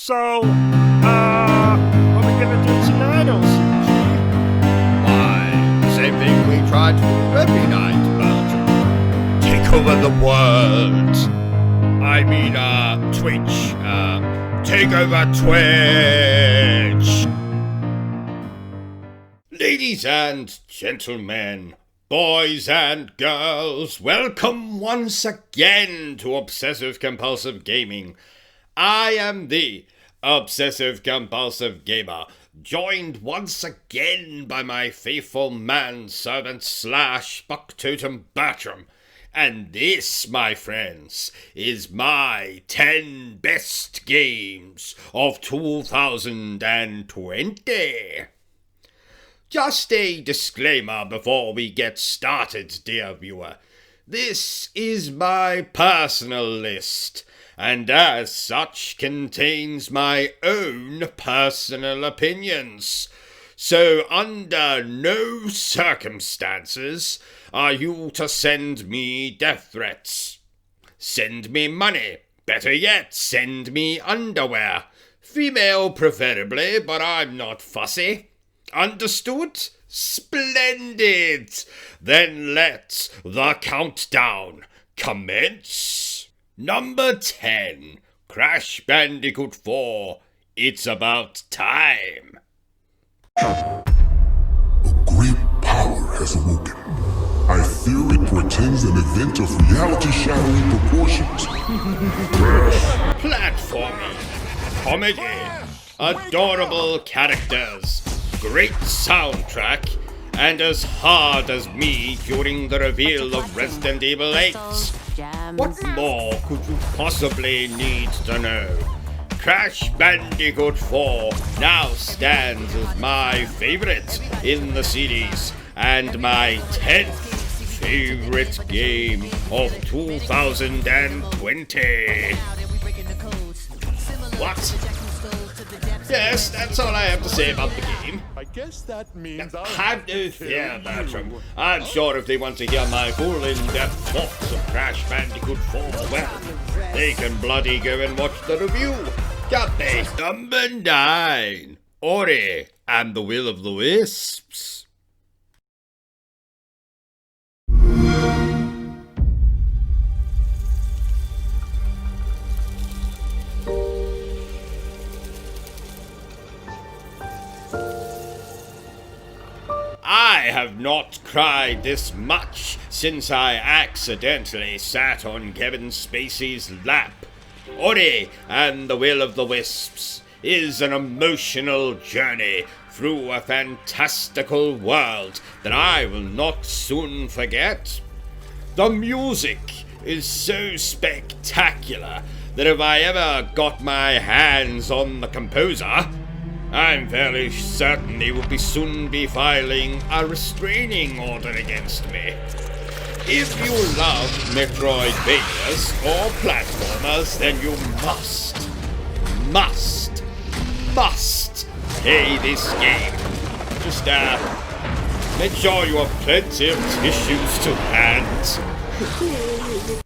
So, what are we gonna do tonight, O.C.G? Why, same thing we try to do every night, Belgium. Take over the world. I mean, Twitch. Take over Twitch. Ladies and gentlemen, boys and girls, welcome once again to Obsessive Compulsive Gaming. I am the Obsessive Compulsive Gamer, joined once again by my faithful manservant / Bucktotem Bertram. And this, my friends, is my 10 best games of 2020. Just a disclaimer before we get started, dear viewer. This is my personal list, and as such contains my own personal opinions. So under no circumstances are you to send me death threats. Send me money. Better yet, send me underwear. Female preferably, but I'm not fussy. Understood? Splendid! Then let the countdown commence. Number 10, Crash Bandicoot 4, It's About Time. A great power has awoken. I fear it portends an event of reality-shattering proportions. Crash. Platforming, comedy, adorable characters, great soundtrack, and as hard as me during the reveal of Resident Evil 8. What more could you possibly need to know? Crash Bandicoot 4 now stands as my favorite in the series and my 10th favorite game of 2020. What? Yes, that's all I have to say about the game. I guess that means Have no fear, Bertram. I'm sure if they want to hear my full in-depth thoughts of Crash Bandicoot 4, well, they can bloody go and watch the review. Can't they? Number 9, Ori and the Will of the Wisps. I have not cried this much since I accidentally sat on Kevin Spacey's lap. Ori and the Will of the Wisps is an emotional journey through a fantastical world that I will not soon forget. The music is so spectacular that if I ever got my hands on the composer, I'm fairly certain he will soon be filing a restraining order against me. If you love Metroidvanias or platformers, then you must play this game. Just, make sure you have plenty of tissues to hand.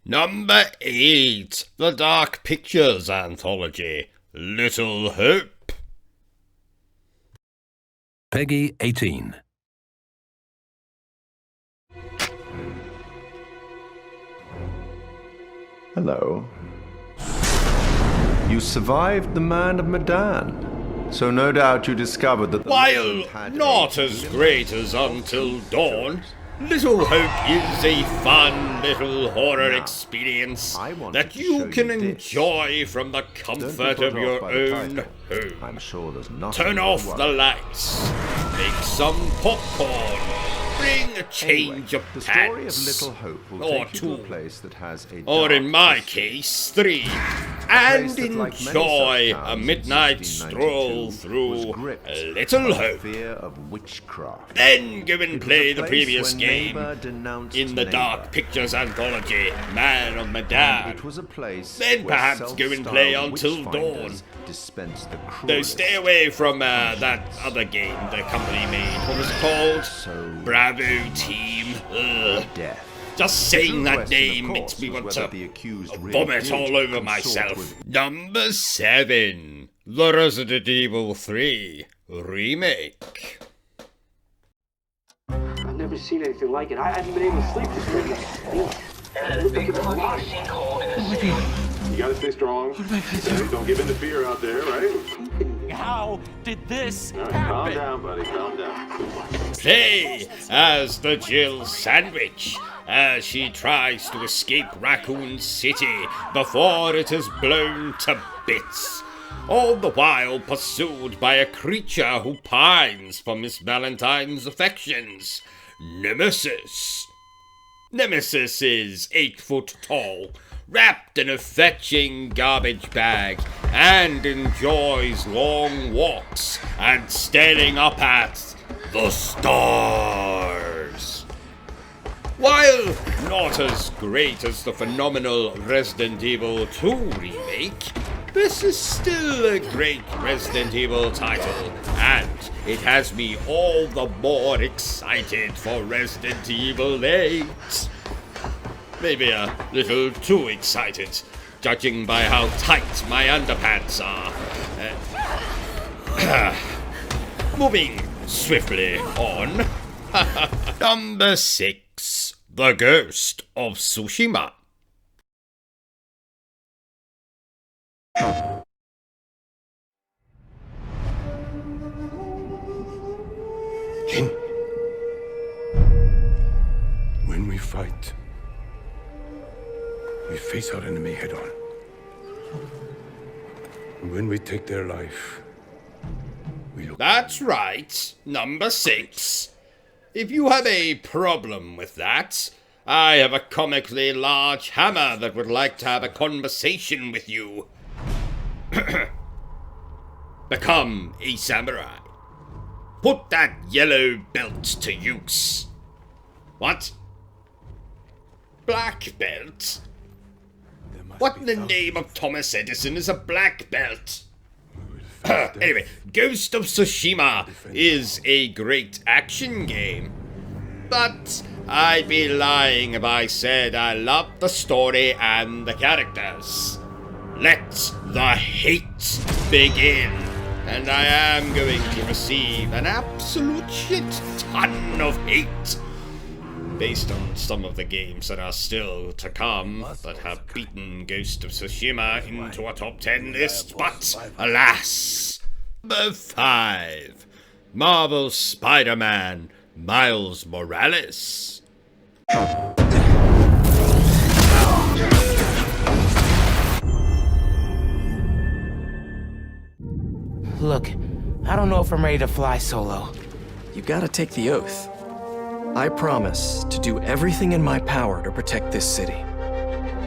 Number 8, The Dark Pictures Anthology, Little Hope. Peggy 18. Hello. You survived the Man of Medan, so no doubt you discovered that the While legend had not a as great as Until Dawn, Little Hope is a fun little horror experience I wanted that to you show can you this. enjoy from the Don't be comfort put of off your by the own title. home. I'm sure there's nothing Turn to off worry the lights, make some popcorn, bring a change Anyway, of the story pants, of Little Hope will or take you to a two, place that has a or in dark my history. case, 3, place and that, like many enjoy such a towns in midnight 1692, stroll through was gripped Little by Hope. fear of witchcraft. Then go and It was play a the place previous where game neighbor denounced in the Dark neighbor. Pictures Anthology, Man of And Medan. it was a place Then where perhaps go and play self-styled Until witch-finders Dawn. dispensed the Though cruelest stay away from that other game the company made. What was it called? So Bravo Team. Ugh. death. Just saying The that question, of name course, makes me was want whether to the accused really vomit did all over consort myself. with- Number 7. The Resident Evil 3 Remake. I've never seen anything like it. I haven't been able to sleep this week. You gotta stay strong. Don't give in to fear out there, right? How did this All right, happen? calm down, buddy. Calm down. Play as the Jill Sandwich as she tries to escape Raccoon City before it is blown to bits, all the while pursued by a creature who pines for Miss Valentine's affections, Nemesis. Nemesis is 8 foot tall, wrapped in a fetching garbage bag, and enjoys long walks and staring up at the stars. While not as great as the phenomenal Resident Evil 2 remake, this is still a great Resident Evil title, and it has me all the more excited for Resident Evil 8. Maybe a little too excited, judging by how tight my underpants are. Moving swiftly on. Number 6. The Ghost of Tsushima. Jin. When we fight, we face our enemy head on. And when we take their life, we look. That's right, number 6. If you have a problem with that, I have a comically large hammer that would like to have a conversation with you. Become a samurai. Put that yellow belt to use. What? Black belt? What in the name of Thomas Edison is a black belt? Anyway, Ghost of Tsushima is a great action game. But I'd be lying if I said I love the story and the characters. Let the hate begin. And I am going to receive an absolute shit ton of hate. Based on some of the games that are still to come that have beaten Ghost of Tsushima into a top 10 list, but alas. Number 5. Marvel's Spider-Man, Miles Morales. Look, I don't know if I'm ready to fly solo. You gotta take the oath. I promise to do everything in my power to protect this city.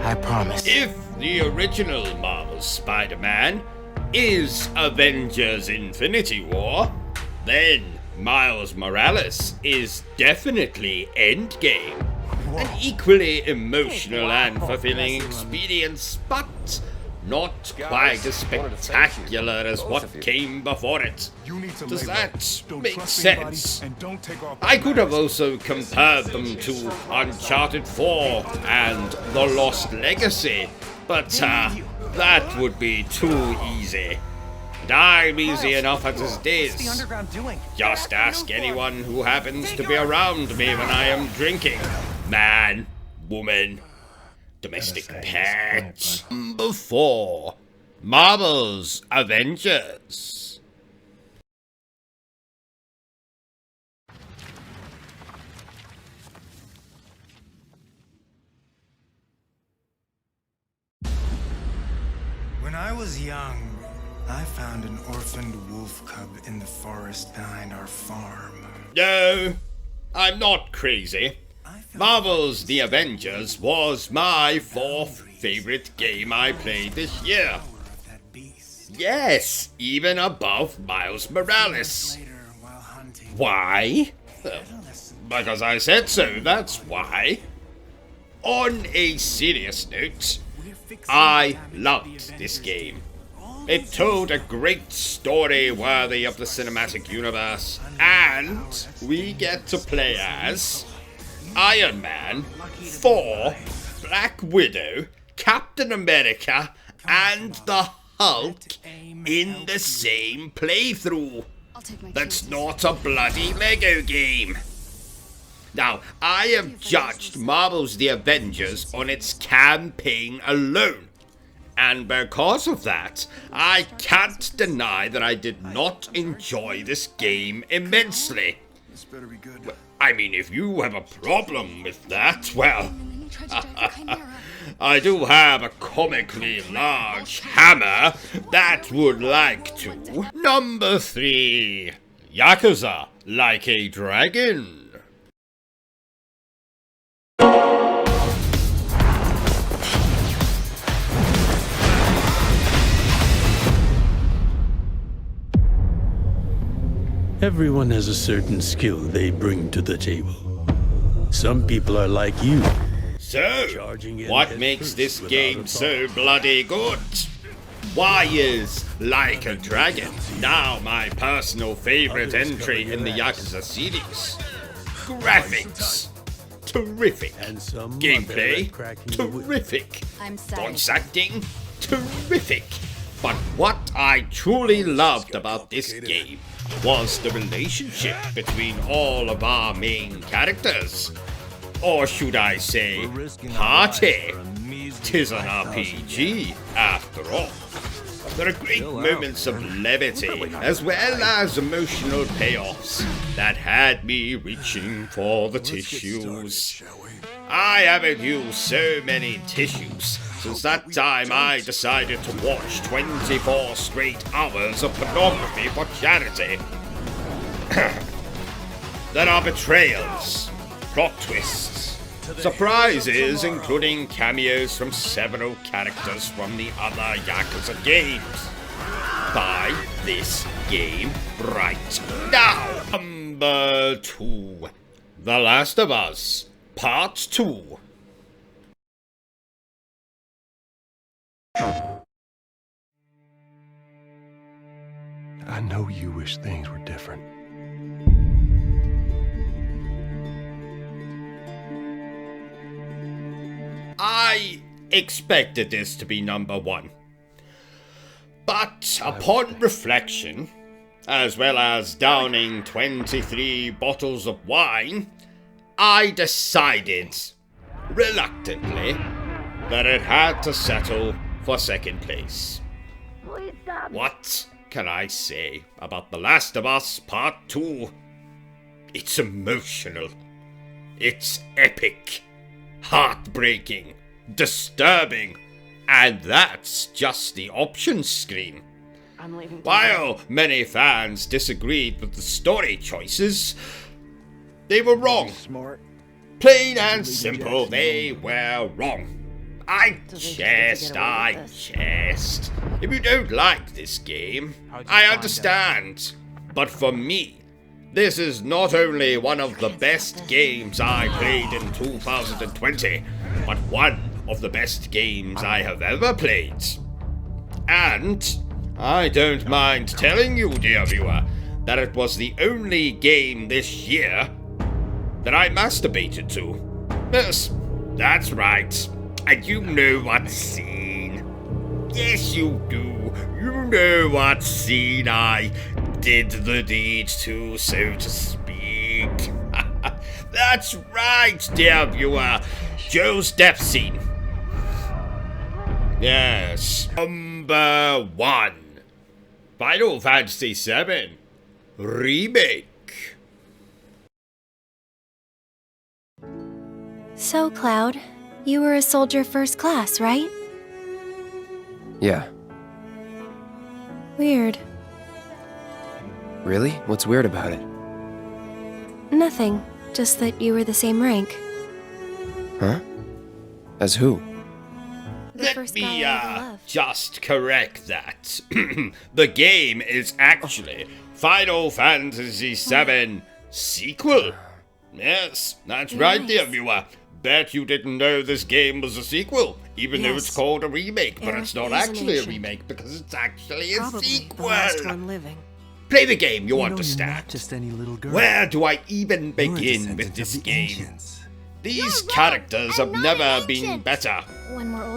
I promise. If the original Marvel Spider-Man is Avengers Infinity War, then Miles Morales is definitely Endgame. An equally emotional and fulfilling experience, but not quite as spectacular as what came before it. Does that make sense? I could have also compared them to Uncharted 4 and The Lost Legacy, but that would be too easy. And I'm easy enough as it is. Just ask anyone who happens to be around me when I am drinking. Man, woman, domestic pet. Number 4. Marvel's Avengers. When I was young, I found an orphaned wolf cub in the forest behind our farm. No, I'm not crazy. Marvel's The Avengers was my 4th favorite game I played this year. Yes, even above Miles Morales. Why? Because I said so, that's why. On a serious note, I loved this game. It told a great story worthy of the cinematic universe, and we get to play as Iron Man, Thor, Black Widow, Captain America, and the Hulk in the same playthrough. That's not a bloody Lego game. Now, I have judged Marvel's The Avengers on its campaign alone. And because of that, I can't deny that I did not enjoy this game immensely. This better be good. I mean, if you have a problem with that, well, I do have a comically large hammer that would like to. Number 3, Yakuza Like a Dragon. Everyone has a certain skill they bring to the table. Some people are like you. So, what makes this game so bloody good? Why is Like a Dragon now my personal favorite entry in the Yakuza series? Graphics, terrific. Gameplay, terrific. Voice acting, terrific. But what I truly loved about this game was the relationship between all of our main characters. Or should I say, party. 'Tis an RPG, after all. There are great moments of levity, as well as emotional payoffs, that had me reaching for the tissues. I haven't used so many tissues since that time I decided to watch 24 straight hours of pornography for charity. There are betrayals, plot twists, surprises, including cameos from several characters from the other Yakuza games. Buy this game right now! Number 2, The Last of Us, Part 2. I know you wish things were different. I expected this to be number 1. But upon reflection, as well as downing 23 bottles of wine, I decided, reluctantly, that it had to settle for second place. What can I say about The Last of Us Part 2? It's emotional. It's epic. Heartbreaking. Disturbing. And that's just the options screen. While many fans disagreed with the story choices, they were wrong. Plain and simple, they were wrong. I jest. If you don't like this game, I understand. But for me, this is not only one of the best games I played in 2020, but one of the best games I have ever played. And I don't mind telling you, dear viewer, that it was the only game this year that I masturbated to. Yes, that's right. And you know what scene. Yes, you do. You know what scene I did the deed to, so to speak. That's right, dear viewer. Joe's death scene. Yes. Number 1. Final Fantasy VII Remake. So, Cloud, you were a soldier first class, right? Yeah. Weird. Really? What's weird about it? Nothing. Just that you were the same rank. Huh? As who? Let me, just correct that. The game is actually Final Fantasy VII Sequel. Yes, that's right, dear viewer. Bet you didn't know this game was a sequel, even though it's called a remake, but it's not actually a remake because it's actually a sequel. Play the game, you understand. Not just any little girl. Where do I even begin with this game? These characters have never been better.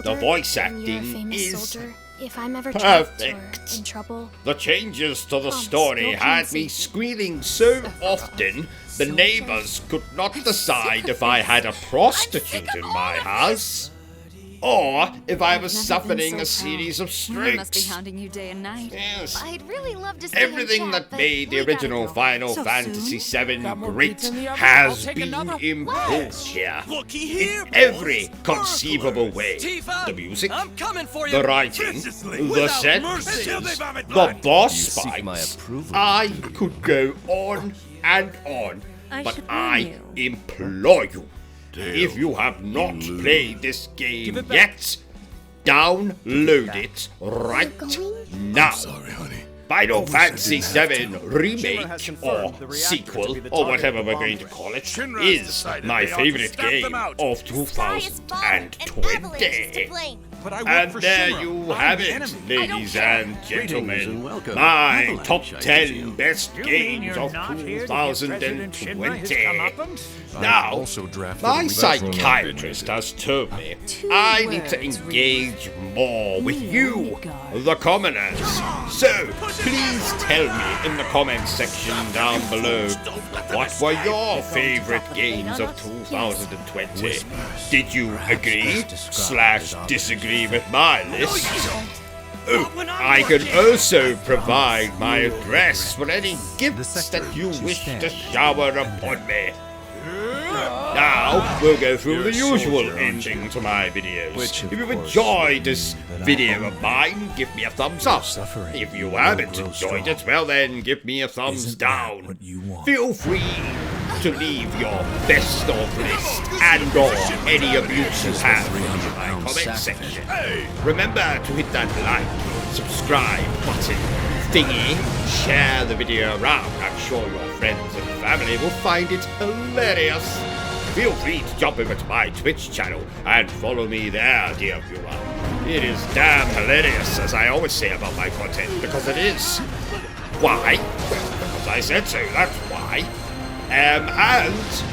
The voice acting is If I'm ever trapped or Perfect. in trouble, The changes to the Promise, story no had me fancy. squealing so often the neighbors could not decide if I had a prostitute in my house or if I was suffering a series of I must be strokes. hounding you day and night. Yes. I'd really love to see Everything that made the original Final Fantasy VII great has been improved here in every conceivable way. The music, the writing, the set pieces, the boss fights. I could go on and on, but I implore you, if you have not played this game yet, download it right now. Final Fantasy VII Remake, or sequel, or whatever we're going to call it, is my favorite game of 2020. And there you have it, ladies and gentlemen, my top 10 best games of 2020. Now, my psychiatrist has told me I need to engage more with you, the commoners. So, please tell me in the comments section down below, what were your favorite games of 2020? Did you agree/disagree with my list? Oh, I can also provide my address for any gifts that you wish to shower upon me. Now, we'll go through the usual ending to my videos. If you've enjoyed this video of mine, give me a thumbs up. If you haven't enjoyed it, well then, give me a thumbs down. Feel free to leave your best of list and or any abuse you have in my comment section. Remember to hit that like, subscribe button thingy, share the video around. I'm sure your friends and family will find it hilarious. Feel free to jump over to my Twitch channel and follow me there, dear viewer. It is damn hilarious, as I always say about my content, because it is. Why? Because I said so, that's why. And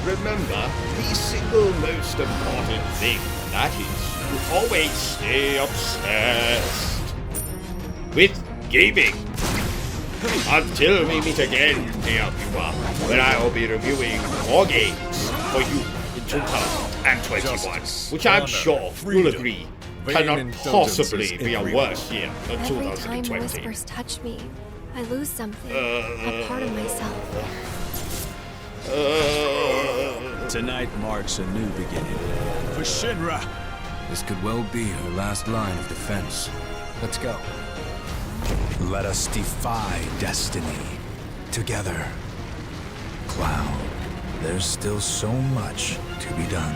remember, the single most important thing, that is to always stay obsessed with gaming. Until we meet again, dear viewer, when I will be reviewing more games for you in 2021, which I'm sure you'll agree cannot possibly be a worse year than every time 2020. whispers touch me, I lose something, a part of myself. Tonight marks a new beginning. For Shinra! This could well be her last line of defense. Let's go. Let us defy destiny. Together. Cloud, there's still so much to be done.